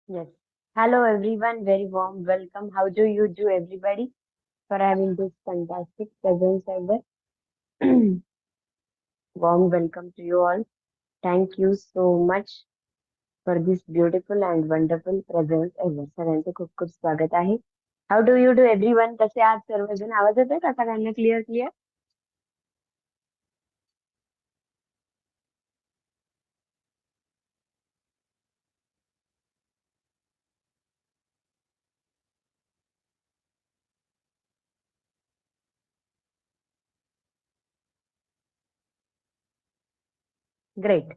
Yes. Hello everyone, very warm welcome. How do you do everybody for having this fantastic presence ever? Warm welcome to you all. Thank you so much for this beautiful and wonderful presence ever. सगळ्यांचे खूप खूप स्वागत आहे. How do you do everyone? कसे आहात सर्वजण? आवाज येतोय का सगळ्यांना clear clear? Great.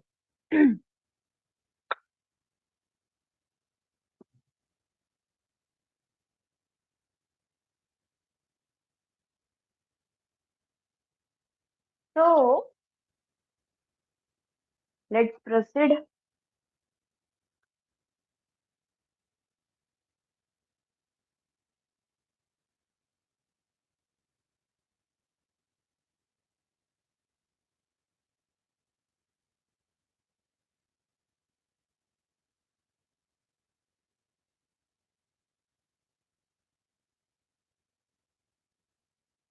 So let's proceed.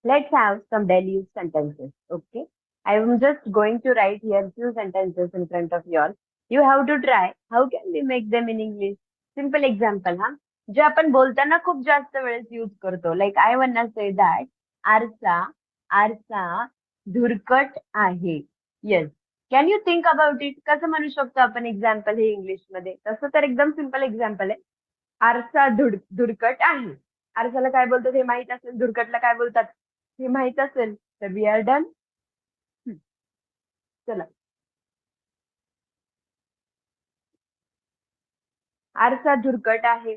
Let's have some deluge sentences. Okay. I am just going to write here few sentences in front of you all. You have to try. How can we make them in English? Simple example, हा. जे आपण बोलताना खूप जास्त वेळेस use करतो. Like I wanna say that आरसा, आरसा धुरकट आहे. Yes. Can you think about it? कसं म्हणू शकतो आपण एक्झाम्पल हे इंग्लिश मध्ये? तसं तर एकदम सिंपल एक्झाम्पल आहे. आरसा धुरकट आहे. आरसाला काय बोलतात हे माहित असेल, धुरकटला काय बोलतात हे माहित असेल तर वी आर डन. चला. आरसा धुरकट आहे.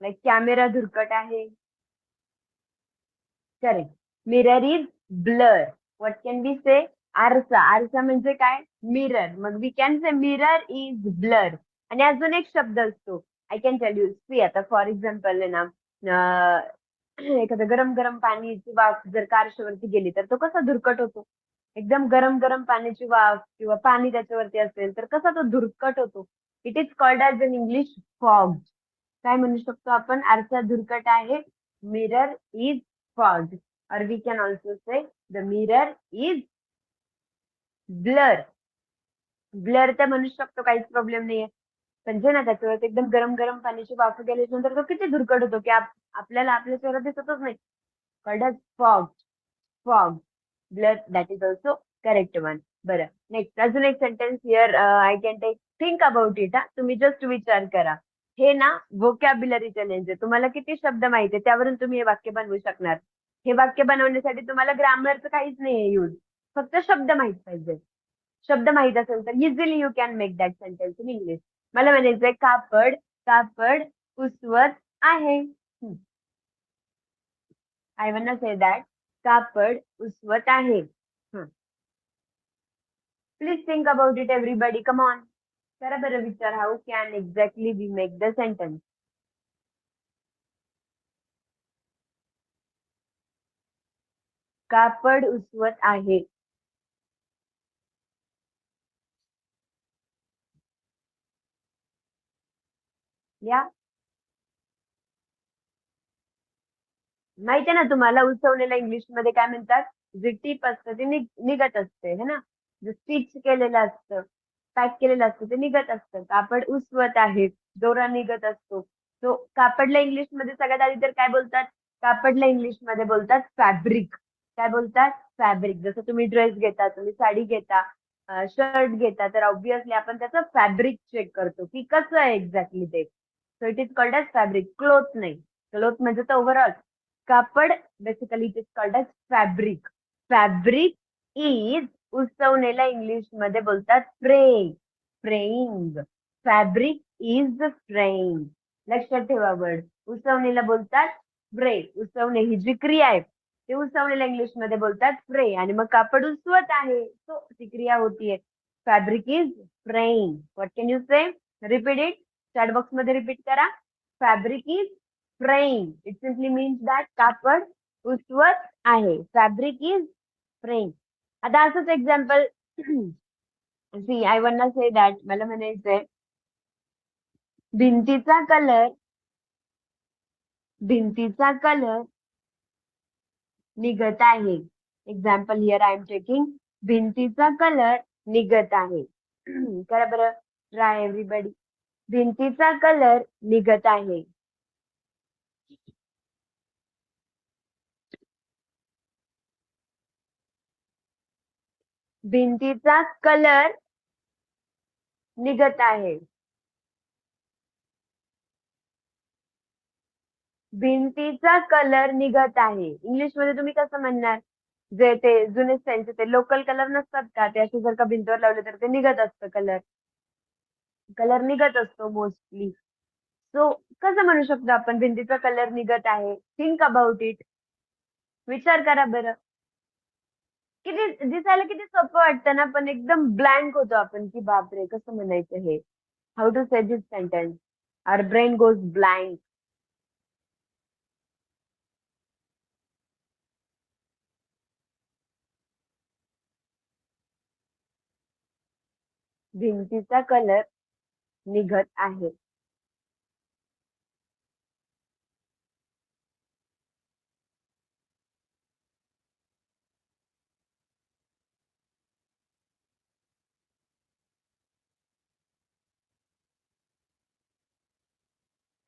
लाईक कॅमेरा धुरकट आहे. Correct. Mirror is blur. What can be say? आरसा. आरसा म्हणजे काय? मिरर. मग we can say mirror is blur. आणि अजून एक शब्द असतो. I can tell you. See आता फॉर एक्झाम्पल आहे ना, एखादं गरम गरम पाणीची वाफ जर कारशेवरती गेली तर तो कसा धुरकट होतो. एकदम गरम गरम पाण्याची वाफ किंवा पाणी त्याच्यावरती असेल तर कसा तो धुरकट होतो. It is called as in English fog. काय म्हणू शकतो आपण? आरसा धुरकट आहे. Mirror is fog. और we can also say the mirror is blur. Blur तर म्हणू शकतो, काहीच प्रॉब्लेम नाहीये. पण जे ना त्याच्यावर एकदम गरम गरम पाण्याची वाफ गेल्यानंतर तो किती धुरकट होतो की आपल्याला आपल्या चेहरा दिसतच नाही. Called as fog. Fog. Blur that is also correct one. बरं. नेक्स्ट अजून एक sentence here I can take. Think about it. हा, तुम्ही जस्ट विचार करा. हे ना व्होकॅब्युलरी चॅलेंज आहे. तुम्हाला किती शब्द माहिती आहे त्यावरून तुम्ही हे वाक्य बनवू शकणार. हे वाक्य बनवण्यासाठी तुम्हाला ग्रामरचं काहीच नाही यूज. फक्त शब्द माहित पाहिजे. शब्द माहित असेल तर easily you can make that sentence in English. मला म्हणायचंय कापड, कापड उसवत आहे. आय वॉन्ट से दॅट कापड उसवत आहे. Please think about it everybody. Come on. करा बरं विचार. How can exactly we make the sentence. कापड उसवत आहे. या माहिती आहे ना तुम्हाला उसवलेला इंग्लिश मध्ये काय म्हणतात? जे टीप असतं ते निघत असते है ना. जे स्टिच केलेलं असतं, पॅक केलेलं असतं ते निघत असतं. कापड उसवत आहे. दोरा निघत असतो. तो कापडला इंग्लिश मध्ये सगळ्यात आधी तर काय बोलतात? कापडला इंग्लिश मध्ये बोलतात फॅब्रिक. काय बोलतात? फॅब्रिक. जसं तुम्ही ड्रेस घेता, तुम्ही साडी घेता, शर्ट घेता तर ऑब्विसली आपण त्याचं फॅब्रिक चेक करतो की कसं आहे एक्झॅक्टली ते. So it is called as fabric. Cloth नाही. क्लोथ म्हणजे तर ओव्हरऑल. कापड basically it is called as fabric. Fabric is उसवणेला इंग्लिश मध्ये बोलतात frame. Fraying. Fabric is fraying. लक्षात ठेवा वर्ड. उसवणीला बोलतात फ्रे. उसवणे ही जी क्रिया आहे ते उसवणीला इंग्लिश मध्ये बोलतात फ्रे. आणि मग कापड उसवत आहे तो ती क्रिया होतीये. Fabric is fraying. What can you say? Repeat it. Chat box मध्ये रिपीट करा. Fabric is fraying. It simply means that कापड उसवत आहे. Fabric is fraying. आता असंच example see I want say that. मला म्हणायचंय भिंतीचा कलर भिंतीचा कलर निघत आहे. Example here I am taking. भिंतीचा कलर निघत आहे. करा बरं, ट्राय एव्हरीबडी. भिंतीचा कलर निघत आहे. भिंतीचा कलर निघत आहे. भिंतीचा कलर निघत आहे. इंग्लिश मध्ये तुम्ही कसं म्हणणार? जे ते जुने त्यांचे ते लोकल कलर नसतात का, ते असे जर का भिंतीवर लावले तर ते निघत असतं कलर. कलर निघत असतो मोस्टली. सो कसं म्हणू शकतो आपण भिंतीचा कलर निघत आहे? Think about it. विचार करा बरं. किती दिसायला किती सोपं वाटतं ना, पण एकदम ब्लँक होतो आपण की बापरे कसं म्हणायचं हे. How to say this sentence. Our brain goes blank. भिंतीचा कलर निघत आहे.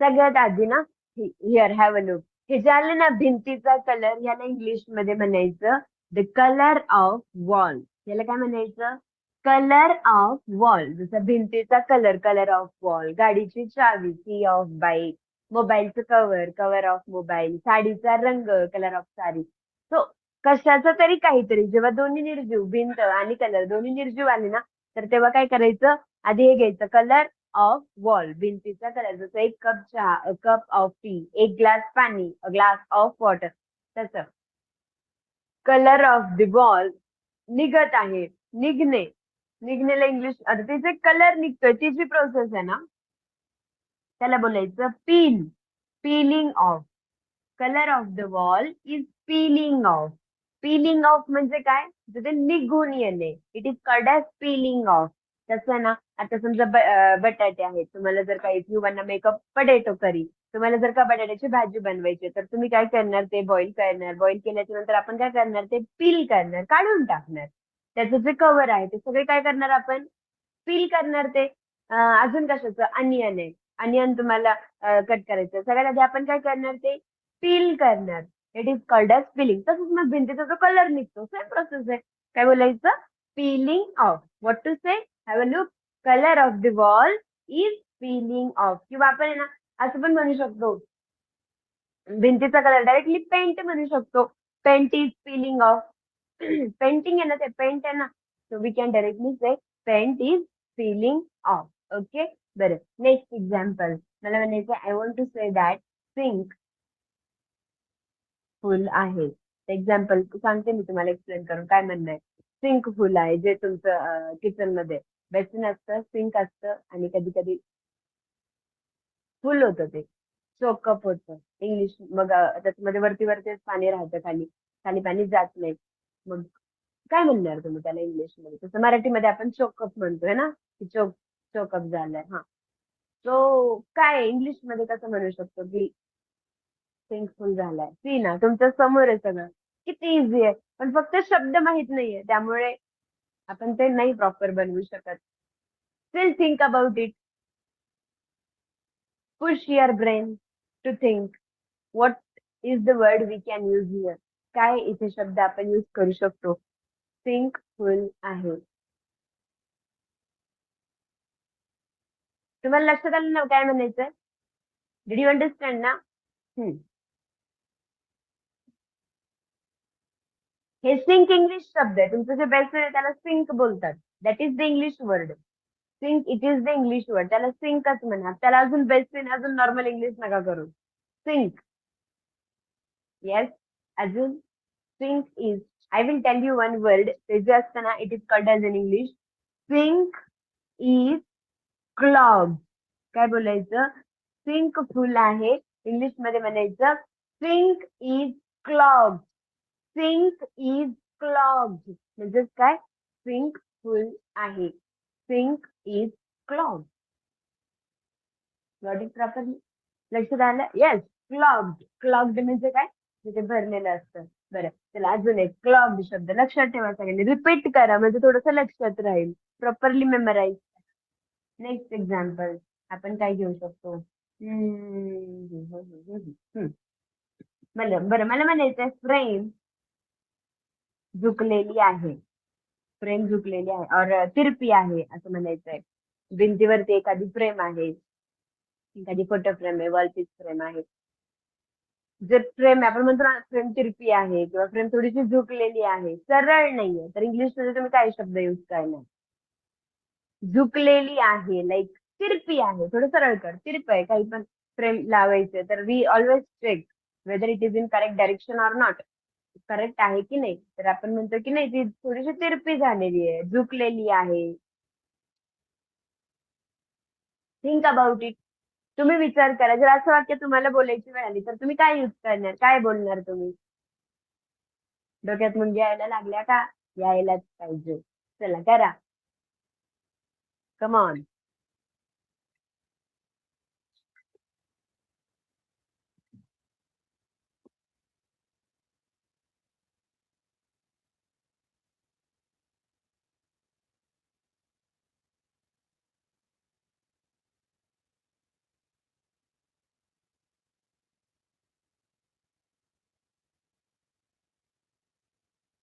सगळ्यात आधी ना, हिअर हॅव अ लुक. हे जे आले ना भिंतीचा कलर, याला इंग्लिश मध्ये म्हणायचं द कलर ऑफ वॉल. याला काय म्हणायचं? Colour of wall. जसं भिंतीचा कलर, कलर ऑफ वॉल. गाडीची चावी, की ऑफ बाईक. मोबाईलचं कव्हर, कव्हर ऑफ मोबाईल. साडीचा रंग, कलर ऑफ साडी. सो कशाचा तरी काहीतरी, जेव्हा दोन्ही निर्जीव, भिंत आणि कलर दोन्ही निर्जीव आले ना, तर तेव्हा काय करायचं? आधी हे घ्यायचं, कलर ऑफ वॉल. भिंतीचा कलर. जसं एक कप चहा, अ कप ऑफ टी. एक ग्लास पाणी, अ ग्लास ऑफ वॉटर. तसं कलर ऑफ द वॉल निघत आहे. निघणे. निघण्याला इंग्लिश, आता तिचे कलर निघतोय, ती जी प्रोसेस आहे ना, त्याला बोलायचं peel. Peeling off. Colour of the wall is peeling off. Peeling off म्हणजे काय? तर ते निघून येणे. It is called as peeling off. तसं ना, आता समजा बटाटे आहेत. तुम्हाला जर का if you want make a potato curry, तुम्हाला जर का बटाट्याची भाजी बनवायची, तर तुम्ही काय करणार? ते बॉईल करणार. बॉईल केल्याच्या नंतर आपण काय करणार? ते पील करणार, काढून टाकणार. त्याचं जे कव्हर आहे ते सगळे काय करणार आपण? पील करणार ते. अजून कशाचं? अनियन आहे. अनियन तुम्हाला कट करायचं, सगळ्यात आधी आपण काय करणार? ते पील करणार. It is called as peeling. तसंच मग भिंतीचा जो कलर निघतो, सेम प्रोसेस आहे. काय बोलायचं? Peeling off. What to say? Have a look. Colour of the wall is peeling off. किंवा आपण आहे ना, असं पण म्हणू शकतो, भिंतीचा कलर डायरेक्टली पेंट म्हणू शकतो. Paint is peeling off. Painting आहे ना, ते पेंट आहे ना. So we can directly say paint is peeling off. Okay. बरं, नेक्स्ट एक्झाम्पल. मला म्हणायचं, I want to say that sink full आहे. एक्झाम्पल सांगते मी तुम्हाला एक्सप्लेन करून काय म्हणणं आहे. सिंक फुल आहे, जे तुमचं किचन मध्ये बेसिन असतं, सिंक असतं, आणि कधी कधी फुल होतं ते. चोकअप होतं इंग्लिश. मग त्याच्यामध्ये वरती वरतीच पाणी राहतं, खाली खाली पाणी जात नाही. मग काय म्हणणार तुम्ही त्याला इंग्लिश मध्ये? तसं मराठीमध्ये आपण चोकअप म्हणतोय ना, की चोकअप झालंय. हा. तो काय इंग्लिश मध्ये कसं म्हणू शकतो की सिंकफुल झालाय? सी ना, तुमच्या समोर आहे सगळं. किती इझी आहे, पण फक्त शब्द माहित नाहीये, त्यामुळे आपण ते नाही प्रॉपर बनवू शकत. Still think about it. Push your brain to think. What is the word we can use here? काय इथे शब्द आपण यूज करू शकतो? थिंकफुल आहे. तुम्हाला लक्षात आलं ना काय म्हणायचंय? डिड यू अंडरस्टँड ना? हम्म. हे सिंक इंग्लिश शब्द आहे. तुमचं जे बेस्ट आहे त्याला सिंक बोलतात. That is the English word. Sink, it is the English word. त्याला सिंकच म्हणा. त्याला अजून बेस्ट, अजून नॉर्मल इंग्लिश नका करू. सिंक. येस. अजून sink is, I will tell you one word. ते जे असतं ना, it is called as in English sink is clog. काय बोलायचं? सिंक फुल आहे. इंग्लिश मध्ये म्हणायचं sink is clog. Sink is clogged. म्हणजेच काय? सिंक फुल आहे. Sink is clogged. Logic proper लक्षात आलं? येस. क्लॉग्ड. क्लॉग्ड म्हणजे काय? म्हणजे भरलेलं असतं. बरं, चला अजून एक क्लॉग्ड शब्द लक्षात ठेवा सगळ्यांनी. रिपीट करा म्हणजे थोडंसं लक्षात राहील. Properly memorise. नेक्स्ट एक्झाम्पल आपण काय घेऊ शकतो? हम्म. बरं मला म्हणायचंय फ्रेम झुकलेली आहे. फ्रेम झुकलेली आहे और तिरपी आहे असं म्हणायचंय. भिंतीवरती एखादी फ्रेम आहे, एखादी फोटो फ्रेम आहे, वॉल पीस फ्रेम आहे. जे फ्रेम आहे आपण म्हणतो ना फ्रेम तिरपी आहे किंवा फ्रेम थोडीशी झुकलेली आहे, सरळ नाहीये, तर इंग्लिश मध्ये तुम्ही काय शब्द यूज करणार? झुकलेली आहे, लाईक तिरपी आहे. थोडं सरळ कर, तिरप आहे काही पण फ्रेम लावायचे तर we always check whether it is in correct direction or not. Correct आहे की नाही, तर आपण म्हणतो की नाही ती थोडीशी तिरपी झालेली आहे, झुकलेली आहे. Think about it. तुम्ही विचार करा, जर असं वाक्य तुम्हाला बोलायची वेळ आली तर तुम्ही काय यूज करणार, काय बोलणार तुम्ही? डोक्यात मुंग्या यायला लागल्या का? यायलाच पाहिजे. चला करा. Come on.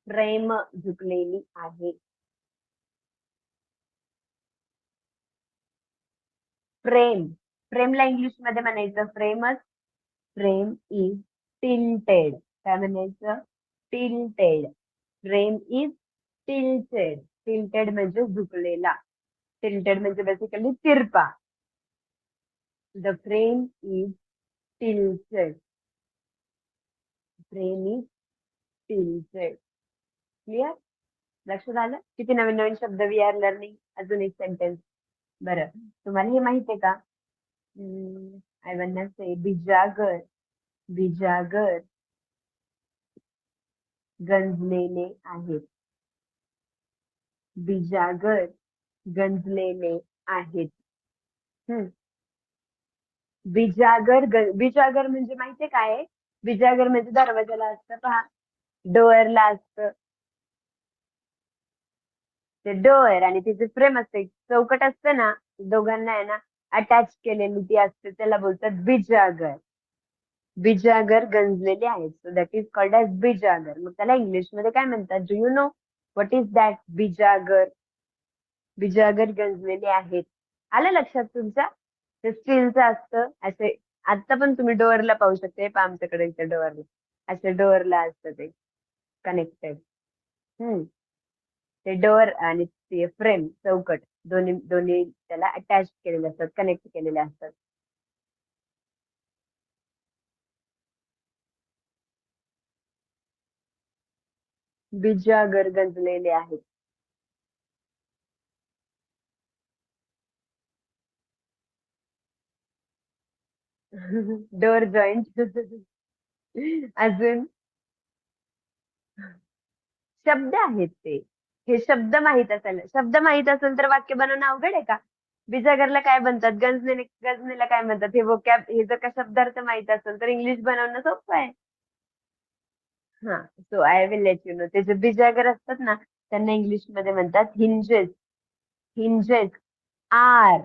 प्रेम झुकलेली आहे. फ्रेम. फ्रेमला इंग्लिश मध्ये म्हणायचं फ्रेमच. Frame is tilted. काय म्हणायचं? Tilted. Frame is tilted. Tilted म्हणजे झुकलेला. टिल्टेड म्हणजे बेसिकली तिरपा. The frame is tilted. Frame is tilted. Clear? लक्षात आलं? किती नवीन नवीन शब्द वी आर लर्निंग. अजून एक सेंटेन्स. बरं, तुम्हाला हे माहिती आहे का? आय वॉन्ट से बिजागर. बिजागर गंजलेले आहेत. बिजागर गंजलेले आहेत. हम्म. बिजागर म्हणजे माहितीये काय आहे? बिजागर म्हणजे दरवाजाला असतं पहा, डोअरला असतं. ते डोअर आणि तिचे फ्रेम असते, चौकट असते ना, दोघांना आहे ना अटॅच केलेली ती असते, त्याला बोलतात बिजागर. बिजागर गंजलेले आहेत, so that is called as बिजागर. मग त्याला इंग्लिश मध्ये काय म्हणतात? Do you know what is that? बिजागर. बिजागर गंजलेले आहेत. आलं लक्षात तुमच्या? ते स्टीलचं असतं असे. आता पण तुम्ही डोअरला पाहू शकते, पहा आमच्याकडे इथे डोअरला असे डोअरला असतं ते कनेक्टेड. हम्म. ते डोअर आणि ते फ्रेम चौकट दोन्ही दोन्ही त्याला अटॅच केलेले असतात, कनेक्ट केलेले असतात. बिजागर गंजलेले आहेत. Door joint. अजून शब्द आहेत ते. हे शब्द माहित असेल, शब्द माहित असेल तर वाक्य बनवणं अवघड आहे का? बिजागरला काय म्हणतात, गंजनेला काय म्हणतात, हे वोकॅब हे जर का शब्दार्थ माहित असेल तर इंग्लिश बनवणं सोपं आहे. हा, so I will let you know. ते जे बिजागर असतात ना त्यांना इंग्लिश मध्ये म्हणतात hinges. Hinges are.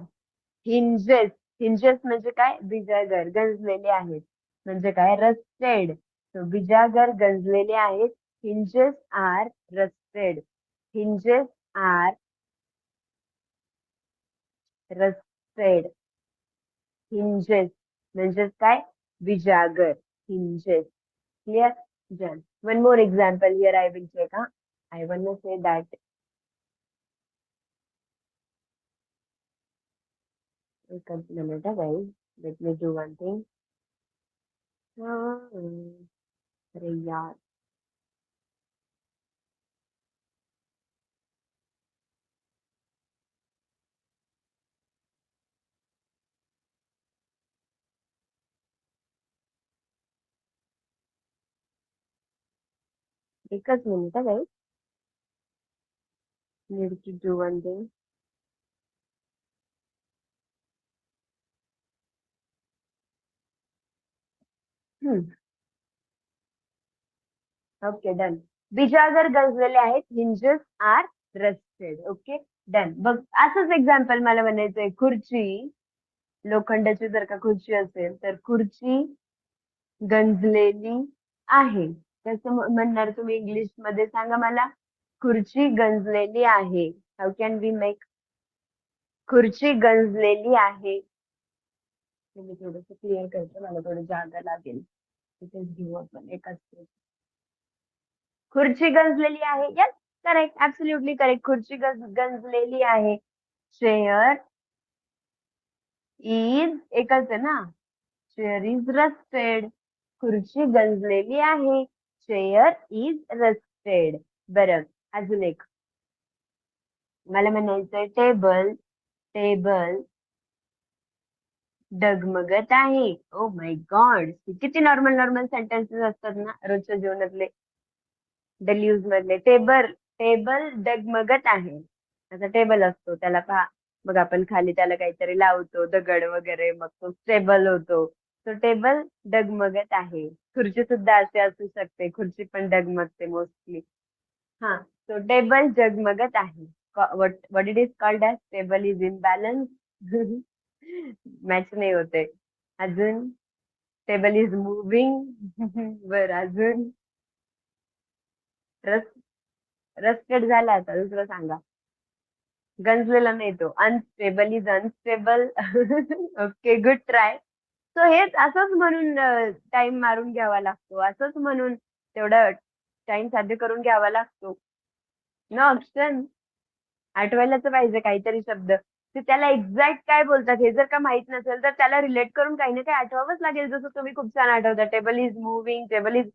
Hinges. Hinges म्हणजे काय? बिजागर गंजलेले आहेत म्हणजे काय? रस्टेड. सो बिजागर गंजलेले आहेत. Hinges are rusted. Hinges are rusted. Hinges म्हणजे काय? बिजागर. Hinges. Clear? Done. One more example here I will take. I want to say that. एक minute, guys. Let me do one thing. अरे यार. एकच minute guys. Need to do one thing. Okay done. बिजागर गंजलेले आहेत, hinges are rusted. Okay done. बघ असंच example मला म्हणायचंय, खुर्ची लोखंडाची जर का खुर्ची असेल तर खुर्ची गंजलेली आहे. कसं म्हणणार तुम्ही इंग्लिश मध्ये सांगा मला. खुर्ची गंजलेली आहे. हाऊ कॅन वी मेक खुर्ची गंजलेली आहे. मी थोडस क्लिअर करते, मला थोडी जागा लागेल. तिथेच घेऊ आपण एकाच place. खुर्ची गंजलेली आहे. Yes correct, absolutely correct. खुर्ची गंजलेली आहे. चेअर इज एकच आहे ना. Chair is rusted. खुर्ची गंजलेली आहे. Chair is rusted. बरं, अजून एक मला म्हणायचंय, टेबल टेबल डगमगत आहे. ओ माय गॉड, किती नॉर्मल नॉर्मल सेंटेन्सेस असतात ना रोजच्या जीवनातले, डेली यूज मधले. टेबल टेबल डगमगत आहे. असा टेबल असतो, त्याला पहा, मग आपण खाली त्याला काहीतरी लावतो, दगड वगैरे, मग तो टेबल होतो. तो टेबल डगमगत आहे. खुर्ची सुद्धा असे असू शकते, खुर्ची पण डगमगते मोस्टली. हा, तो टेबल डगमगत आहे. What it is called as table is in balance. Match नाही होते. अजून टेबल इज मुव्हिंग. बर, अजून रस रस्टेड झाला. आता दुसरं सांगा. गंजलेला नाही तो. Unstable is unstable. Okay, good try. So हेच असंच म्हणून टाइम मारून घ्यावा लागतो, असंच म्हणून तेवढं टाइम साध्य करून घ्यावा लागतो. No option. आठवायलाच पाहिजे काहीतरी शब्द. ते त्याला एक्झॅक्ट काय बोलतात हे जर का माहित नसेल तर त्याला रिलेट करून काही ना काही आठवावंच लागेल. जसं तुम्ही खूप छान आठवता, table is moving, table is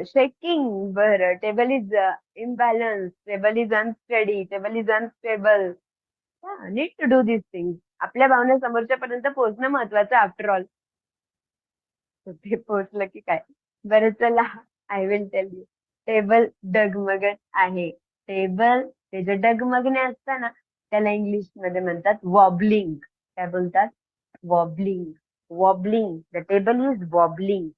shaking. बरं, table is imbalance, table is unsteady, table is unstable. Need to do this thing. आपल्या भावना समोरच्या पर्यंत पोहोचणं महत्वाचं आफ्टर ऑल. ते पोहोचलं की काय. बरं चला, I will tell you. Table डगमगत आहे. टेबल, ते जे डगमगणे असतं ना, त्याला इंग्लिश मध्ये म्हणतात वॉबलिंग. काय बोलतात? Wobbling. Wobbling. The table is wobbling.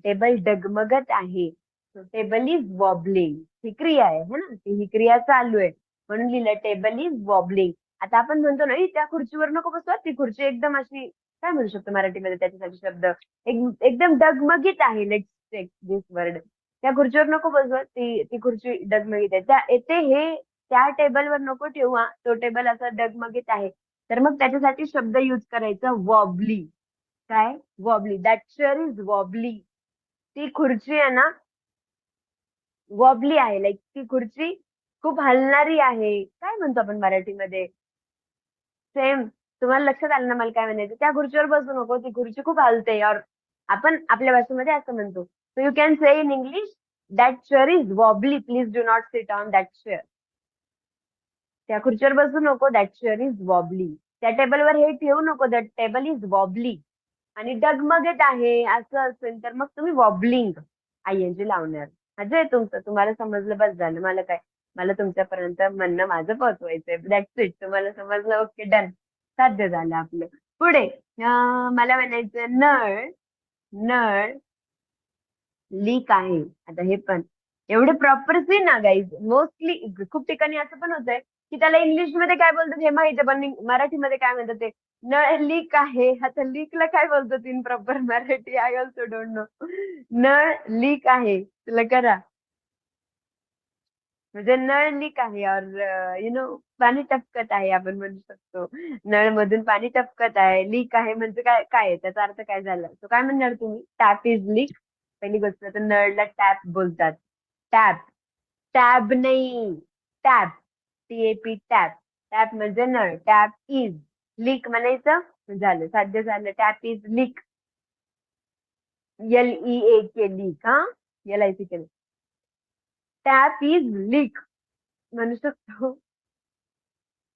Table डगमगत आहे. Table is wobbling. ही क्रिया आहे है ना, ही क्रिया चालू आहे म्हणून लिहिलं टेबल इज वॉबलिंग. आता आपण म्हणतो ना, त्या खुर्चीवर नको बसवा, ती खुर्ची एकदम अशी, काय म्हणू शकतो मराठीमध्ये त्याच्यासाठी शब्द, एकदम डगमगीत आहे. Let's take this word. त्या खुर्चीवर नको बसवा, ती ती खुर्ची डगमगीत आहे. त्या येते हे त्या टेबलवर नको ठेवा, तो टेबल असा डगमगीत आहे. तर मग त्याच्यासाठी शब्द युज करायचा वॉबली. काय? Wobbly. That chair is wobbly. ती खुर्ची आहे ना, वॉबली आहे. लाईक ती खुर्ची खूप हलणारी आहे. काय म्हणतो आपण मराठीमध्ये? सेम. तुम्हाला लक्षात आलं ना मला काय म्हणायचं? त्या खुर्चीवर बसू नको, ती खुर्ची खूप हलते. और आपण आपल्या भाषेमध्ये असं म्हणतो. So you can say in English, that chair is wobbly, please do not sit on that chair. त्या खुर्चीवर बसू नको, दॅट चेअर इज वॉबली. त्या टेबलवर हे ठेवू नको, दॅट टेबल इज वॉबली. आणि डगमगत आहे असं असेल तर मग तुम्ही वॉबलिंग आयएनजी लावणार. अजय, तुमचं तुम्हाला समजलं बस झालं. मला काय, मला तुमच्यापर्यंत म्हणणं माझं पोहोचवायचंय. That's it. तुम्हाला समजलं? Okay done. साध्य झालं आपलं. पुढे मला म्हणायचं, नळ नळ लीक आहे. आता हे पण एवढे प्रॉपरली ना गाईज, मोस्टली खूप ठिकाणी असं पण होतंय की त्याला इंग्लिश मध्ये काय बोलतात हे माहिती आहे, पण मराठीमध्ये काय म्हणतात ते, नळ लीक आहे. आता लीकला काय बोलतात in proper Marathi? I also don't know. नळ लीक आहे, तुला करा. म्हणजे नळ लीक आहे, और यु नो पाणी टपकत आहे आपण म्हणू शकतो. नळ मधून पाणी टपकत आहे. लीक आहे म्हणजे काय, काय आहे त्याचा अर्थ? काय झाला तो? काय म्हणणार तुम्ही? Tap is leak. पहिली गोष्ट तर नळला टॅप बोलतात. टॅप. टॅब नाही, टॅप. TAP, tap. टॅप म्हणजे नळ. टॅप इज लीक म्हणायचं, झालं, साध्य झालं. Tap is leak. LEAK leak. हा, LIC केलं. टॅप इज लीक म्हणू शकतो.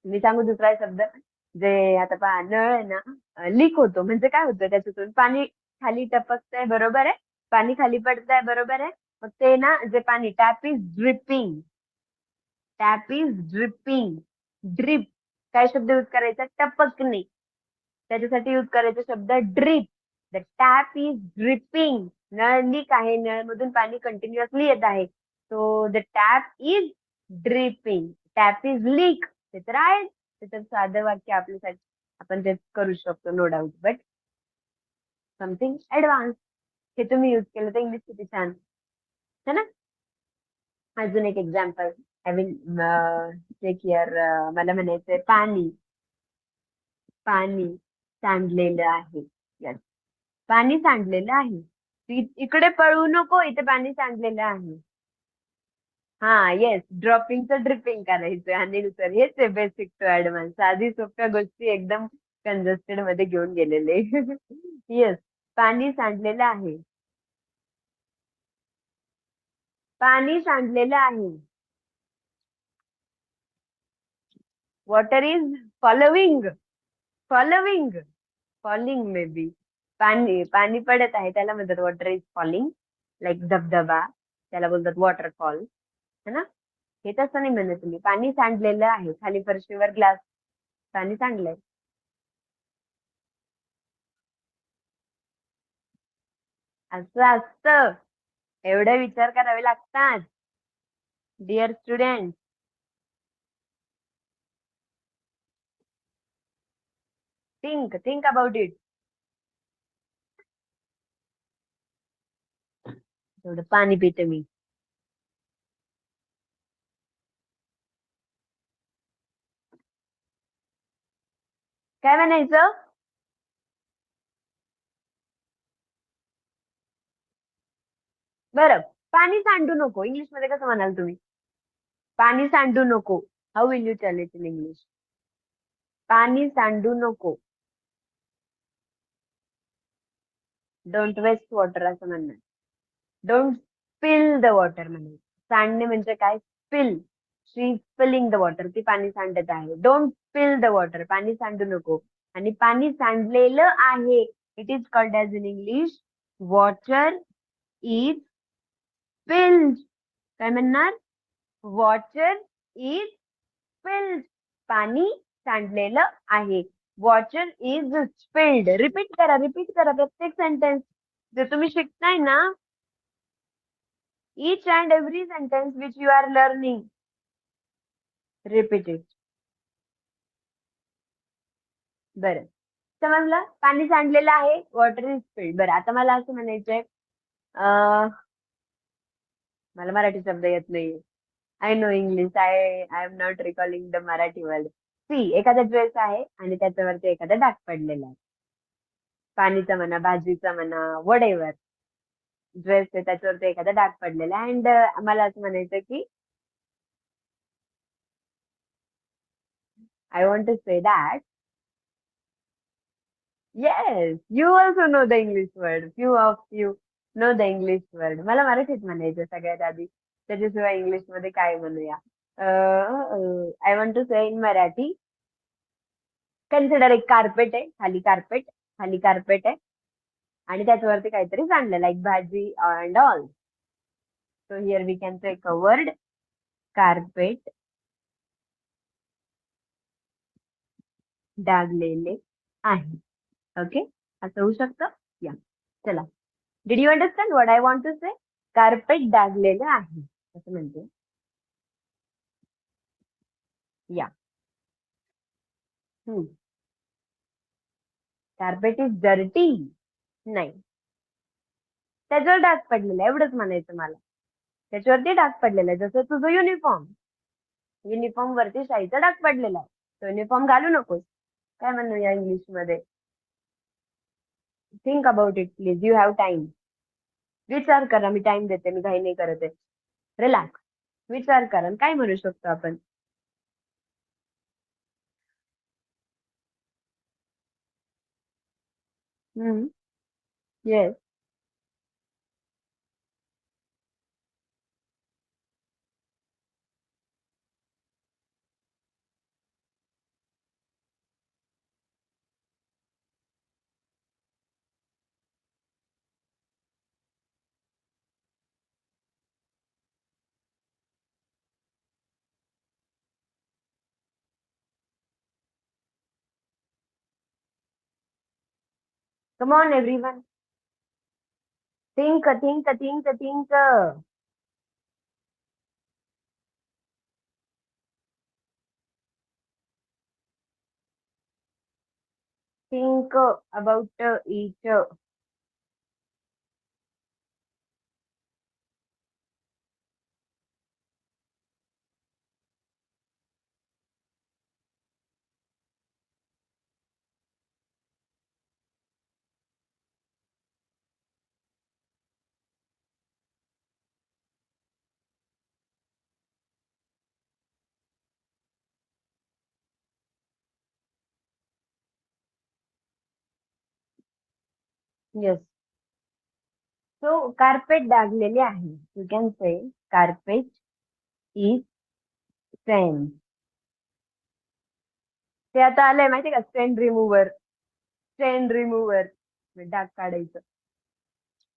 मी सांगू दुसरा शब्द, जे आता पहा, नळ आहे ना, लीक होतो म्हणजे काय होतं, त्याच्यातून पाणी खाली टपकतंय, बरोबर आहे, पाणी खाली पडतंय, बरोबर आहे. मग ते ना, जे पाणी, tap is dripping. Tap is dripping. Drip. काय शब्द युज करायचा? टपकणे. त्याच्यासाठी युज करायचा शब्द drip. The tap is dripping. नळ लीक आहे, नळमधून पाणी कंटिन्युअसली येत आहे. So the tap is dripping. Tap is leak. ते तर आहे, ते तर साधं वाक्य आपल्यासाठी आपण ते करू शकतो, no doubt. But something advance हे तुम्ही युज केलं तर इंग्लिश किती छान है ना. अजून एक example I will take here. मला म्हणायचंय पाणी. पाणी सांडलेलं आहे. Yes. पाणी सांडलेलं आहे. इकडे पळू नको, इथे पाणी सांडलेलं आहे. हा येस, ड्रॉपिंगचं ड्रिपिंग करायचं. अनिल सर हेच आहे बेसिक टू ऍडव्हान्स. साधी सोप्या गोष्टी एकदम कंजेस्टेड मध्ये घेऊन गेलेले. येस, पाणी सांडलेलं आहे. पाणी सांडलेलं आहे. Water is following. Following. Falling may be. पाणी पाणी पडत आहे त्याला म्हणतात वॉटर इज फॉलिंग. लाईक धबधबा, त्याला बोलतात वॉटरफॉल, है ना. हे तसं नाही म्हणत तुम्ही. पाणी सांडलेलं आहे, खाली फरशीवर ग्लास, पाणी सांडलंय. असं असतं. एवढे विचार करावे लागतात dear student. Think think about it. थोडं पाणी पिते मी. काय म्हणायचं? बरं, पाणी सांडू नको इंग्लिश मध्ये कसं म्हणाल तुम्ही? पाणी सांडू नको. How will you tell it in English? पाणी सांडू नको. डोंट वेस्ट वॉटर असं म्हणणं. डोंट स्पिल द वॉटर म्हणे. सांडणे म्हणजे काय? Spill. She is spilling the water. ती पाणी सांडत आहे. Don't spill the water. पाणी सांडू नको. आणि पाणी सांडलेलं आहे. It is called as in English water is spilled. काय म्हणणार? Water is spilled. पाणी सांडलेलं आहे. Water is spilled. रिपीट करा, रिपीट करा प्रत्येक सेंटेन्स. जे तुम्ही शिकताय ना, each and every sentence which you are learning, repeat it. बरं, समजलं? पाणी सांडलेलं आहे, वॉटर इज स्पिल्ड. बरं, आता मला असं म्हणायचंय, अं, मला मराठी शब्द येत नाहीये. I know English. I am not recalling the Marathi word. See, एखादा ड्रेस आहे आणि त्याच्यावरती एखादा डाग पडलेला आहे. पाणीचा म्हणा, भाजीचा म्हणा, वड एव्हर. ड्रेस आहे त्याच्यावरती एखादा डाग पडलेला आहे. अँड मला असं म्हणायचं की I want to say that. Yes, you also know the English word. Few of you know the English word. मला मराठीत म्हणायचं सगळ्यात आधी. त्याच्याशिवाय इंग्लिश मध्ये काय म्हणूया? I want to say in Marathi. Consider एक कार्पेट आहे, खाली कार्पेट, खाली कार्पेट आहे आणि त्याच्यावरती काहीतरी सांडलं लाईक भाजी and all. So here we can say covered carpet. डागलेले आहे. ओके, असं होऊ शकतं. या, चला. Did you understand what I want to say? Carpet डागलेलं आहे असं म्हणते. या. Carpet is dirty. नाही, त्याच्यावर डाग पडलेला आहे, एवढंच म्हणायचं मला. त्याच्यावरती डाग पडलेला आहे, जसं तुझं युनिफॉर्म. युनिफॉर्म वरती शाईचा डाग पडलेला आहे. तो युनिफॉर्म घालू नकोस. काय म्हणूया इंग्लिश मध्ये? Think about it please. You have time. विचार करा. मी टाइम देते, मी घाई नाही करत आहे. रिलॅक्स. विचार करा आणि काय म्हणू शकतो आपण? Yes. Come on, everyone. Think, think, think, think. Think about each. Yes. So carpet डागलेले आहे. You can say carpet is sand. ते आता आलंय माहितीये का स्टेन रिमूव्हर. स्टेन रिमूव्हर. डाग काढायचं.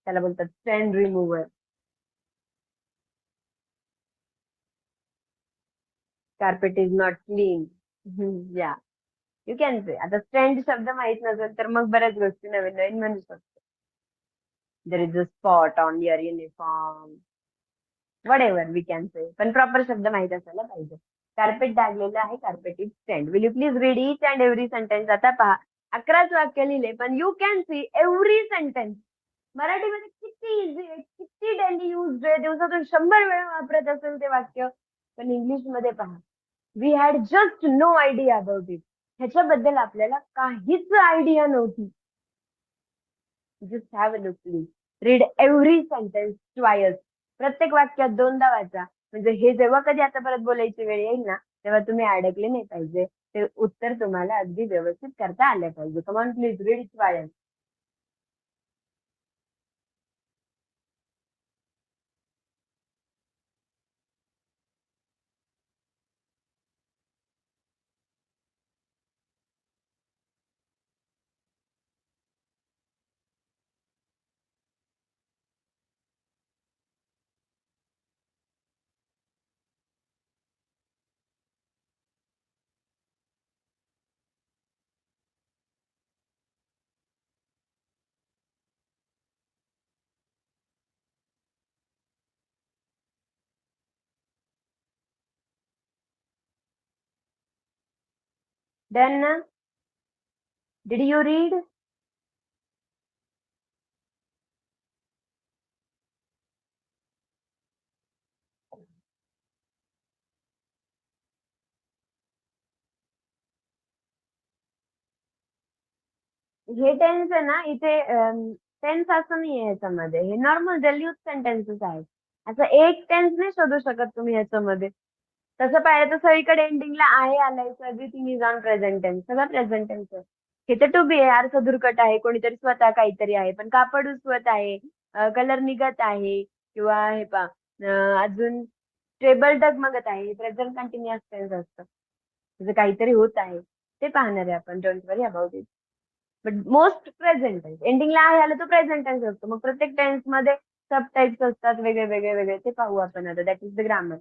त्याला बोलतात स्टेन remover. Carpet is not clean. या यू कॅन से. आता स्टँड शब्द माहित नसेल तर मग बऱ्याच गोष्टी नवीन नवीन म्हणू शकतो. There is a spot on your uniform. Whatever we can say. पण प्रॉपर शब्द माहित असायला पाहिजे. कार्पेट डागलेलं आहे. Carpet is stained. Will you please read each and every sentence. आता पहा 11च वाक्य लिहिले पण you can see every sentence. मराठीमध्ये किती इझी आहे, किती डेली यूज आहे, दिवसातून 100 वेळा वापरत असेल ते वाक्य. पण इंग्लिश मध्ये पहा we had just no idea about it. ह्याच्याबद्दल आपल्याला काहीच आयडिया नव्हती. Just have a look please. Read every sentence twice. प्रत्येक वाक्यात दोनदा वाचा. म्हणजे हे जेव्हा कधी आता परत बोलायची वेळ येईल ना तेव्हा तुम्ही अडकले नाही पाहिजे. ते उत्तर तुम्हाला अगदी व्यवस्थित करता आलं पाहिजे. Come on please read twice. Done ना. Did you read. हे टेन्स आहे ना इथे टेन्स असं नाहीये ह्याच्यामध्ये. हे नॉर्मल डेली यूज सेंटेन्सेस आहेत. असं एक टेन्स नाही शोधू शकत तुम्ही ह्याच्यामध्ये. तसं पाहिलं तर सगळीकडे एंडिंगला आहे आलाय. Everything is on present tense. सगळं प्रेझेंट टेन्स आहे. हे तर टू बी आहे. आरसा धुरकट आहे. कोणीतरी स्वतः काहीतरी आहे. पण कापड उसवत आहे. कलर निघत आहे. किंवा हे पा अजून टेबल डगमगत आहे. प्रेझेंट कंटिन्युअस टेन्स असतं. म्हणजे काहीतरी होत आहे. ते पाहणार आहे आपण. Don't worry about it. But most present tense एंडिंगला आहे आलं तर प्रेझेंट टेन्स असतो. मग प्रत्येक टेन्स मध्ये सब टाइप्स असतात वेगळे वेगळे वेगळे. ते पाहू आपण आता. That is the grammar.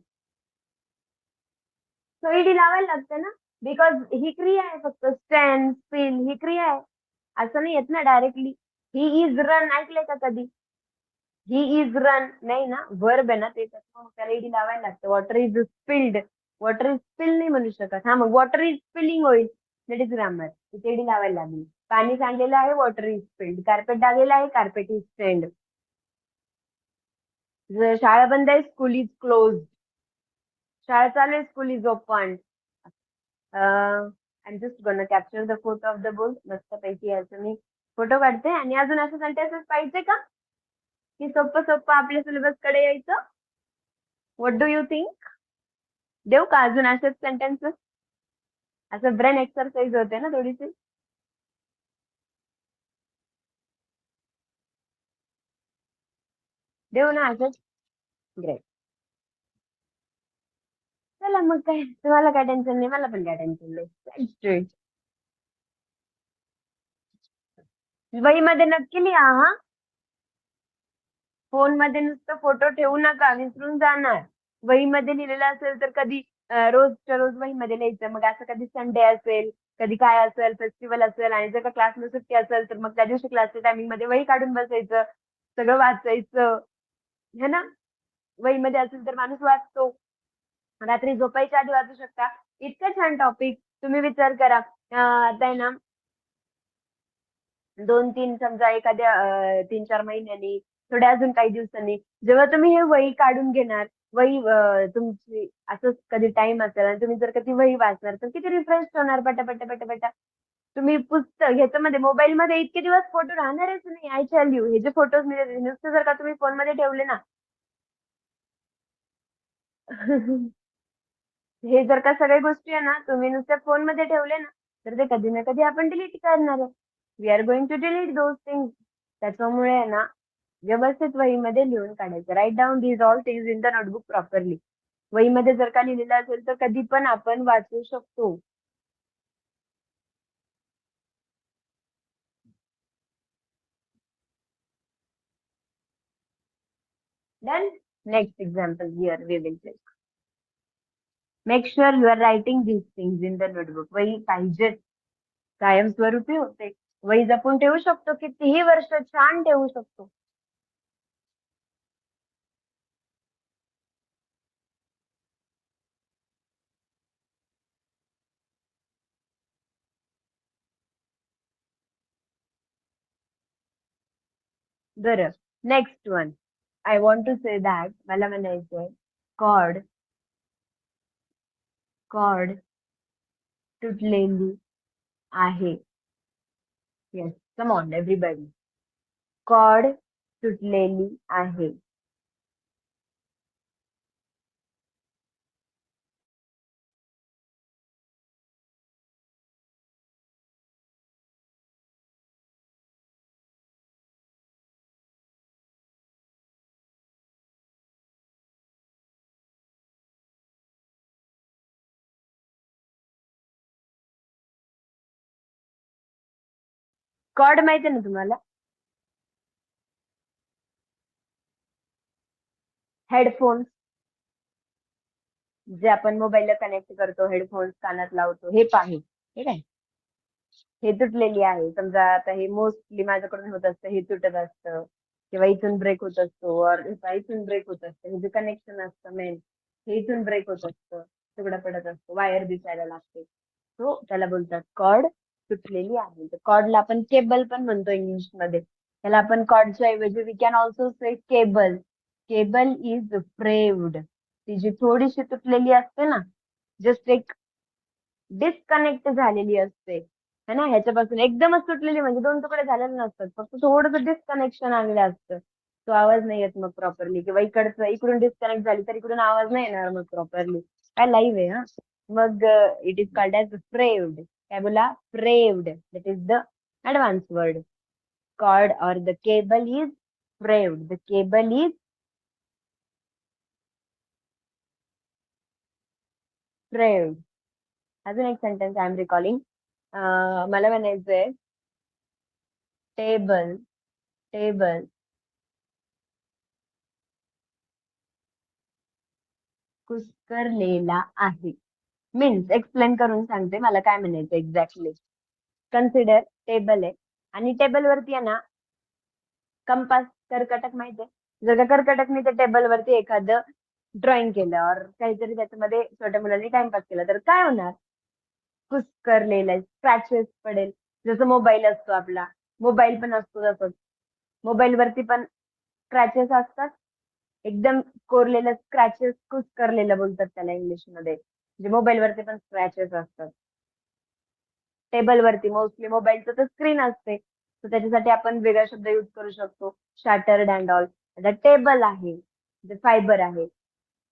So ED लावायला लागतं ना. बिकॉज ही क्रिया आहे फक्त. स्टँड स्पिल ही क्रिया आहे. असं नाही येत ना डायरेक्टली. ही इज रन ऐकलंय का कधी. ही इज रन नाही ना. वर्ब आहे ना ते. मग त्याला ईडी लावायला लागतं. Water is spilled. Water is spill नाही म्हणू शकत. हा मग वॉटर इज स्पिलिंग होईल. That is grammar. तिथे ईडी लावायला लागली. पाणी सांडलेलं आहे. Water is spilled. कार्पेट टाकलेलं आहे. Carpet is stand. शाळा बंद आहे. School is close. शाळा चालू आहे. School is open. I am just gonna capture the photo of the book. मस्तपैकी असं मी फोटो काढते. आणि अजून असं सेंटेन्सेस पाहिजे का की सोपं सोपं आपल्या सिलेबस कडे यायचं. What do you think. देऊ का अजून असेच सेंटेन्सेस. असं ब्रेन एक्सरसाइज होते ना थोडीशी. देऊ ना असंच. ग्रेट. चला मग काय तुम्हाला काय टेन्शन नाही. मला पण काय टेन्शन नाही. वही मध्ये नक्की लिहा हा. फोन मध्ये नुसतं फोटो ठेवू नका. विसरून जाणार. वही मध्ये लिहिलेलं असेल तर कधी रोजच्या रोज वही मध्ये लिहायचं. मग असं कधी संडे असेल कधी काय असेल, फेस्टिवल असेल आणि जर का क्लासला सुट्टी असेल तर मग त्या दिवशी क्लासच्या टायमिंग मध्ये वही काढून बसायचं, सगळं वाचायचं, है ना. वहीमध्ये असेल तर माणूस वाचतो. रात्री झोपायच्या आधी वाचू शकता. इतकं छान टॉपिक. तुम्ही विचार करा. आता आहे ना, 2-3 समजा एखाद्या 3-4 महिन्यांनी, थोड्या अजून काही दिवसांनी जेव्हा तुम्ही हे वही काढून घेणार, वही तुमची असंच कधी टाइम असेल आणि तुम्ही जर का ती वही वाचणार तर किती रिफ्रेश होणार पटापट पटापट. तुम्ही पुस्तक ह्याच्यामध्ये मोबाईलमध्ये इतके दिवस फोटो राहणारच नाही. आय टेल यू, हे जे फोटोज नुसते जर का तुम्ही फोनमध्ये ठेवले ना, हे जर का सगळ्या गोष्टी आहे ना तुम्ही नुसत्या फोन मध्ये ठेवले ना, तर ते कधी ना कधी आपण डिलीट करणार आहे. We are going to delete those things. त्याच्यामुळे आहे ना, व्यवस्थित वहीमध्ये लिहून काढायचं. Write down these all things in the notebook properly. वहीमध्ये जर का लिहिलेलं असेल तर कधी पण आपण वाचू शकतो. Done. Next example here we will take. Make sure you are writing these things in the notebook. वही पाहिजेच, कायमस्वरूपी होते. वही जपून ठेवू शकतो, कितीही वर्ष छान ठेवू शकतो. बरं. Next one. I want to say that, मला म्हणायचंय, कॉर्ड कॉर्ड तुटलेली आहे. Yes, come on everybody. Cord तुटलेली आहे. कॉर्ड माहिती ना तुम्हाला? हेडफोन्स, जे आपण मोबाईलला कनेक्ट करतो, हेडफोन्स कानात लावतो, हे पाहे, ठीक आहे. हे तुटलेली आहे. समजा आता हे मोस्टली माझ्याकडून होत असतं, हे तुटत असतं किंवा इथून ब्रेक होत असतो, और इथून ब्रेक होत असतं. हे जे कनेक्शन असतं मेन, हे इथून ब्रेक होत असतं, तुकडा पडत असतो, वायर दिसायला लागते. तो त्याला बोलतात कॉर्ड तुटलेली आहे. तर कॉर्डला आपण केबल पण म्हणतो इंग्लिश मध्ये. त्याला आपण कॉर्डच्या ऐवजी we can also say cable. Cable is frayed. ती जी थोडीशी तुटलेली असते ना, जस्ट एक डिस्कनेक्ट झालेली असते, है ना. ह्याच्यापासून एकदमच तुटलेली म्हणजे दोन तुकडे झालेले नसतात, फक्त थोडंसं डिस्कनेक्शन आलेलं असतं. तो आवाज नाही येत मग प्रॉपरली, किंवा इकडचं इकडून डिस्कनेक्ट झाली तर इकडून आवाज नाही येणार मग प्रॉपरली. काय लाईव्ह आहे हा. मग it is called as frayed. काय बोला? Frayed. That is the advance word. Cord और the cable is frayed. The cable is frayed. अजून एक सेंटेन्स आय एम रिकॉलिंग. मला म्हणायचंय, टेबल टेबल कुस्करलेला आहे. मीन्स एक्सप्लेन करून सांगते मला काय म्हणायचं एक्झॅक्टली. कन्सिडर, टेबल आहे आणि टेबल वरती आहे ना कंपास, कर्कटक माहितीये. जर का कर्कटकने त्या टेबल वरती एखादं ड्रॉइंग केलं और काहीतरी त्याच्यामध्ये छोट्या मुलांनी टाइमपास केला तर काय होणार? कुस्करलेलं, स्क्रॅचेस पडेल. जसं मोबाईल असतो आपला, मोबाईल पण असतो तसंच. मोबाईल वरती पण स्क्रॅचेस असतात, एकदम कोरलेलं, स्क्रॅचेस कुस्करलेलं बोलतात त्याला इंग्लिश मध्ये. म्हणजे मोबाईल वरती पण स्क्रॅचेस असतात. टेबल वरती मोस्टली मोबाईलचं तर स्क्रीन असते, तर त्याच्यासाठी आपण वेगळा शब्द युज करू शकतो, शॅटर्ड अँड ऑल. आता टेबल आहे, जे फायबर आहे,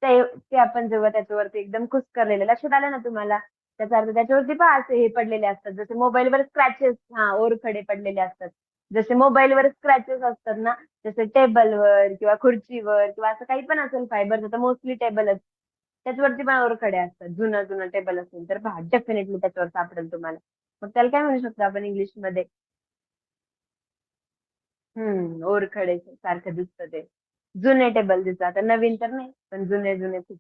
ते ते आपण जेव्हा त्याच्यावरती एकदम कुस्करलेलं, लक्षात आलं ना तुम्हाला? त्याचा अर्थ त्याच्यावरती पहा असे हे पडलेले असतात, जसे मोबाईलवर स्क्रॅचेस, हा ओरखडे पडलेले असतात. जसे मोबाईलवर स्क्रॅचेस असतात ना, जसे टेबलवर किंवा खुर्चीवर किंवा असं काही पण असेल फायबर, तर मोस्टली टेबलच. त्याच्यावरती पण ओरखडे असतात. जुनं जुनं टेबल असेल तर पहा, डेफिनेटली त्याच्यावर सापडेल तुम्हाला. मग त्याला काय म्हणू शकतो आपण इंग्लिश मध्ये? ओरखडे सारखं दिसतं ते. जुने टेबल दिसतात, आता नवीन तर नाही, पण जुने जुने खूप.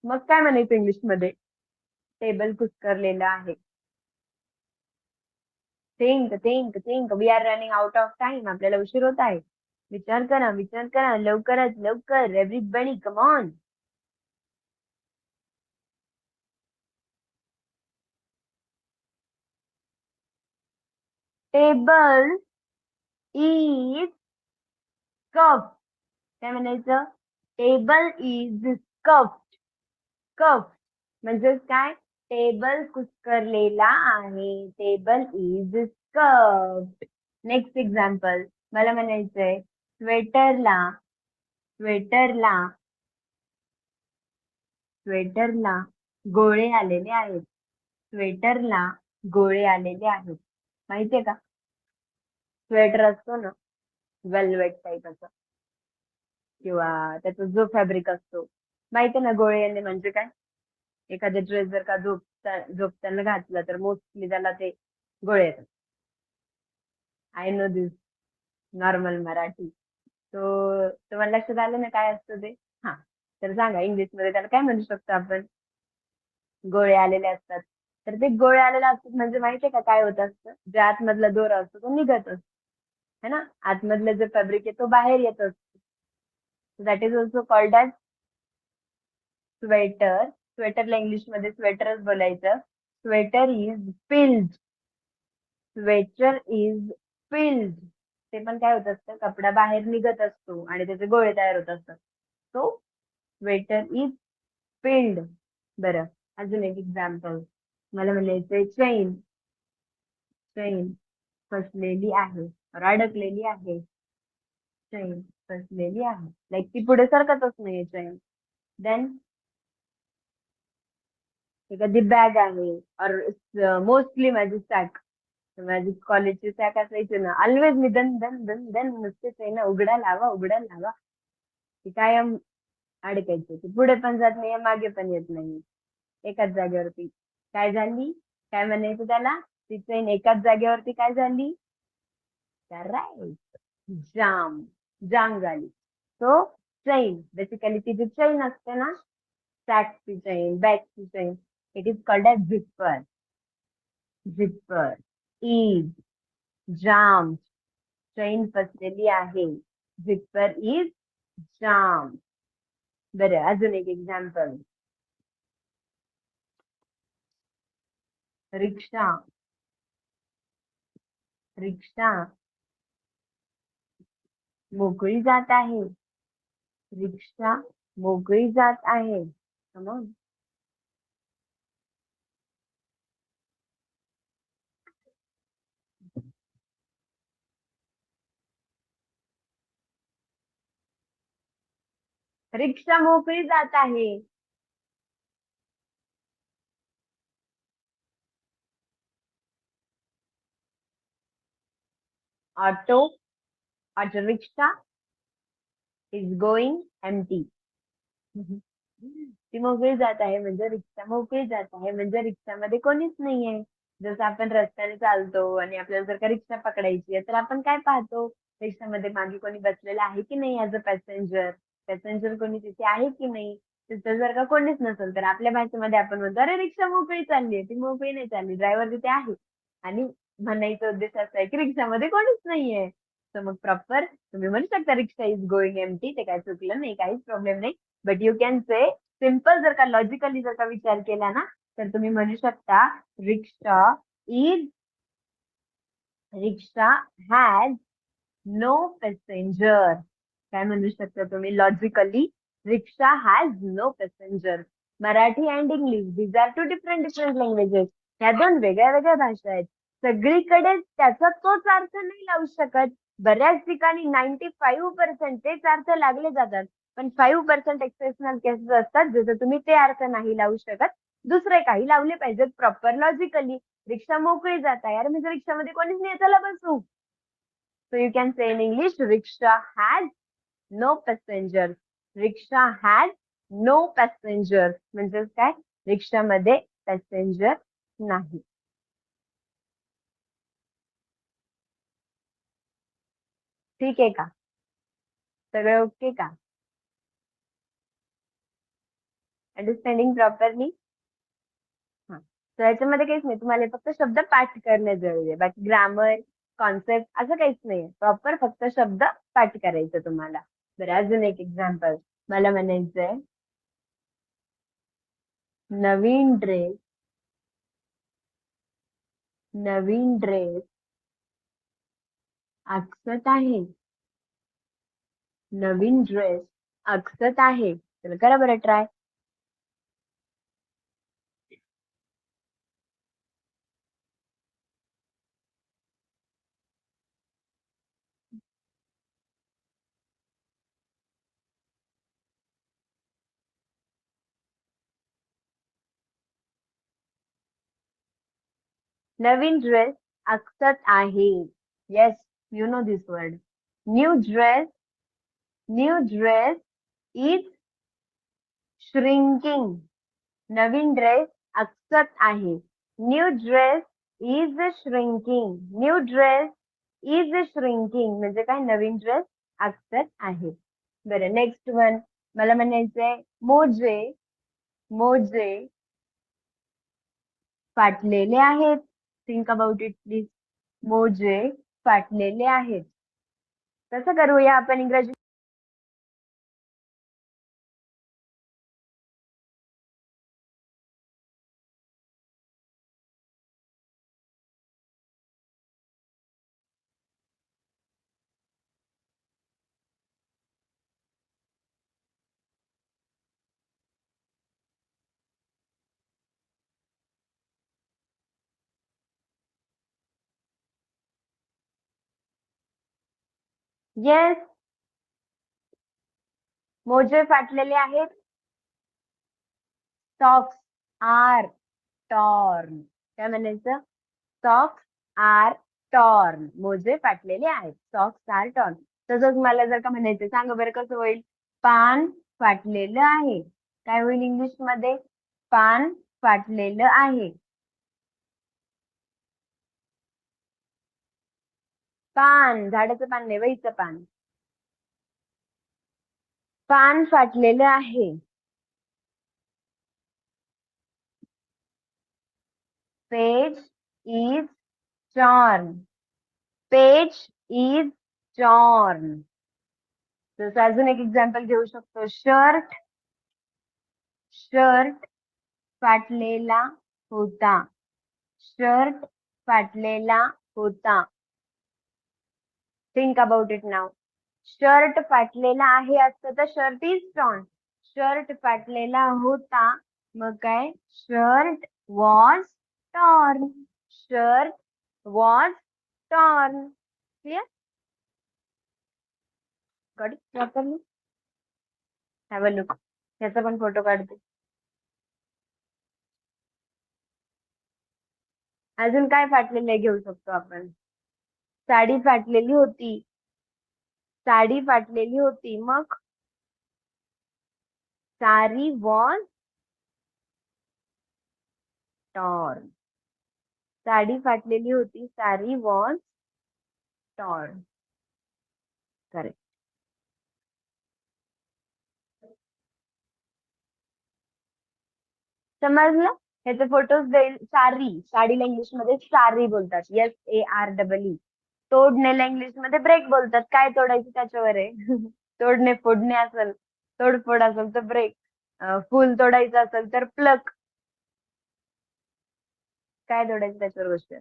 मग काय म्हणायचं इंग्लिश मध्ये? टेबल कुस्करलेला आहे. Think think think, we are running out of time, आपल्याला उशीर होत आहे. विचार करा, लवकरात लवकर, everybody come on. Table is cuff. काय म्हणायचं? टेबल इज कफ. कफ म्हणजे काय? टेबल कुस्करलेला आहे. Table is cuff. Next example, मला म्हणायचंय स्वेटरला, स्वेटरला, स्वेटरला गोळे आलेले आहेत. स्वेटरला गोळे आलेले आहेत. माहितीये का? स्वेटर असतो ना, वेल्वेट टाईप असं, किंवा त्याचा जो फॅब्रिक असतो, माहितीये ना गोळे येणे म्हणजे काय? एखादा ड्रेस जर का झोपताना घातला तर मोस्टली त्याला ते गोळे येतात. I know this normal Marathi. तो तुम्हाला लक्षात आलं ना काय असतं ते? हा, तर सांगा इंग्लिश मध्ये त्याला काय म्हणू शकतो आपण? गोळे आलेले असतात. तर ते गोळे आलेले असतात म्हणजे माहितीये का काय होत असतं? जे आतमधला दोरा असतो तो निघत असतो, है ना? आतमधलं जे फॅब्रिक आहे तो बाहेर येत असतो. That is also called as sweater. स्वेटरला इंग्लिश मध्ये स्वेटरच बोलायचं. Sweater is pilled. Sweater is pilled. ते पण काय होत असतं? कपडा बाहेर निघत असतो आणि त्याचे गोळे तयार होत असतात. So sweater is peeled. बरं, अजून एक एक्झाम्पल, मला म्हणायचंय चैन. चैन फसलेली आहे or अडकलेली आहे. चैन फसलेली आहे, लाईक ती पुढे सरकतच नाहीये चैन. देन एखादी बॅग आहे, और मोस्टली माझी सॅक, माझी कॉलेजची सॅक असायची ना, ऑलवेज मी दन दन दन दन नुसतेच आहे ना, उघडा लावा उघडा लावा. ती कायम अडकायची, ती पुढे पण जात नाहीये, मागे पण येत नाही, एकाच जागेवरती. काय झाली? काय म्हणायचं त्याला? ती चैन एकाच जागेवरती काय झाली? राईट, जाम. जाम झाली. सो चैन बेसिकली, ती जी चैन असते ना, सॅकची चैन, बॅगची chain, it is called as zipper. Zipper is jam. Chain फसलेली आहे. Zipper is jam. बरं, अजून एक एक्झाम्पल, रिक्षा. रिक्षा मोकळी जात आहे. रिक्षा मोकळी जात आहे. समज. रिक्षा मोकळी जात आहे. Auto, auto rickshaw is going empty. ती मोकळी जात आहे म्हणजे रिक्षा मोकळी जात आहे म्हणजे रिक्षामध्ये कोणीच नाहीये. जसं आपण रस्त्याने चालतो आणि आपल्याला जर का रिक्षा पकडायची आहे, तर आपण काय पाहतो? रिक्षामध्ये मागे कोणी बसलेलं आहे की नाही, ऍज अ पॅसेंजर. पॅसेंजर कोणी तिथे आहे की नाही. तिथे जर का कोणीच नसेल तर आपल्या भाषेमध्ये आपण म्हणतो, अरे रिक्षा मोकळी चालली. ती मोकळी नाही चालली, ड्रायव्हर तिथे आहे. आणि म्हणायचा उद्देश असा आहे की रिक्षामध्ये कोणीच नाहीये. तर मग प्रॉपर तुम्ही म्हणू शकता रिक्षा इज गोइंग एम्प्टी, ते काय चुकलं नाही, काहीच प्रॉब्लेम नाही. But you can say, simple जर का लॉजिकली जर का विचार केला ना, तर तुम्ही म्हणू शकता rickshaw is, rickshaw has no passenger. काय म्हणू शकता तुम्ही logically? Rickshaw has no passenger. Marathi and English, these are two different different languages. ह्या दोन वेगळ्या वेगळ्या भाषा आहेत. सगळीकडे त्याचा तोच अर्थ नाही लावू शकत. बऱ्याच ठिकाणी 95% तेच अर्थ लागले जातात. पण 5% एक्सेप्शनल केसेस असतात जिथे तुम्ही ते अर्थ नाही लावू शकत, दुसरे काही लावले पाहिजेत प्रॉपर लॉजिकली. रिक्षा मोकळी जात आहे, अरे म्हणजे रिक्षामध्ये कोणीच नाही, चला बसू. So you can say in English, rickshaw has no passengers. Rickshaw has no passengers. म्हणजेच काय? रिक्षामध्ये पॅसेंजर नाही. ठीक आहे का? सगळं ओके का? Understanding properly. हा, तर याच्यामध्ये काहीच नाही, तुम्हाला फक्त शब्द पाठ करणे जरुरी आहे. बाकी ग्रामर, कॉन्सेप्ट असं काहीच नाही. प्रॉपर फक्त शब्द पाठ करायचं तुम्हाला. बरं, अजून एक एक्झाम्पल मला म्हणायचंय. नवीन ड्रेस, नवीन ड्रेस आकसत आहे. नवीन ड्रेस आकसत आहे. चला करा बरं ट्राय. नवीन ड्रेस आकसत आहे. Yes, you know this word. New dress, new dress is shrinking. नवीन ड्रेस आकसत आहे. New dress is shrinking. New dress is shrinking म्हणजे काय? नवीन ड्रेस आकसत आहे. बरं, नेक्स्ट वन मला म्हणायचंय. मोजे, मोजे फाटलेले आहेत. Think about it please. मोजे फाटलेले आहेत. कसं करूया आपण इंग्रजी? येस, मोजे फाटलेले आहेत. Socks are torn. काय म्हणायचं? Socks are torn. मोजे फाटलेले आहेत. Socks are torn. तसंच मला जर का म्हणायचं, सांगा बरं कसं होईल? पान फाटलेलं आहे. काय होईल इंग्लिश मध्ये? पान फाटलेलं आहे. पान, झाडाचं पान नाही, वहीचं पान. पान फाटलेलं आहे. Page is torn. Page is torn. जसं अजून एक एक्झाम्पल घेऊ शकतो. शर्ट, शर्ट फाटलेला होता. शर्ट फाटलेला होता. Think about it now. Shirt फाटलेला आहे असतं तर शर्ट इज टॉर्न. शर्ट फाटलेला होता मग काय? Shirt was torn. Shirt was torn. Clear? Got it properly? Have a look. याचा पण फोटो काढते. अजून काय फाटलेलं घेऊ शकतो आपण? साडी फाटलेली होती. साडी फाटलेली होती मग साडी वॉज टॉर्न. साडी फाटलेली होती. Sari was torn. करेक्ट. समजलं? ह्याचे फोटोज देईल. साडी, साडीला इंग्लिश मध्ये सारी बोलतात. SAREE. तोडणेला इंग्लिश मध्ये ब्रेक बोलतात. काय तोडायचं त्याच्यावर आहे. तोडणे फोडणे असेल, तोडफोड असेल तर ब्रेक. फुल तोडायचं असेल तर प्लक. काय तोडायचं त्याच्यावर गोष्ट.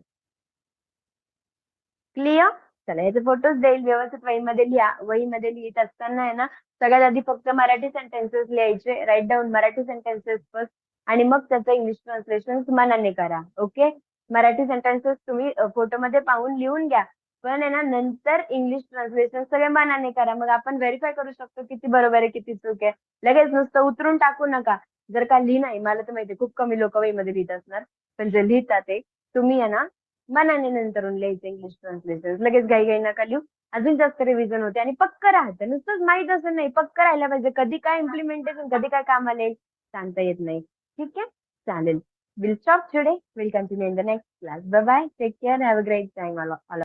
क्लिअर? चला, याचे फोटोज देईल. व्यवस्थित वहीमध्ये लिहा. वहीमध्ये लिहित असताना आहे ना, सगळ्यात आधी फक्त मराठी सेंटेन्सेस लिहायचे. Write down Marathi sentences first आणि मग त्याचं इंग्लिश ट्रान्सलेशन मनाने करा. ओके? मराठी सेंटेन्सेस तुम्ही फोटोमध्ये पाहून लिहून घ्या. पण आहे ना, नंतर इंग्लिश ट्रान्सलेशन सगळे मनाने करा. मग आपण व्हेरीफाय करू शकतो किती बरोबर आहे किती चूक आहे. लगेच नुसतं उतरून टाकू नका. जर का नाही, मला तर माहिती खूप कमी लोक वहीमध्ये लिहित असणार, पण जे लिहितात ते तुम्ही आहे ना, मनाने नंतरून लिहायचं इंग्लिश ट्रान्सलेशन. लगेच घाई घाई नका लिहू. अजून जास्त रिव्हिजन होते आणि पक्क राहतं. नुसतंच माहित असं नाही, पक्क राहायला पाहिजे. कधी काय इम्प्लिमेंटेशन, कधी काय कामाला येईल सांगता येत नाही. ठीक आहे? चालेल. We'll stop today. We'll continue in the next class. Bye bye. Take care. Have a great time all.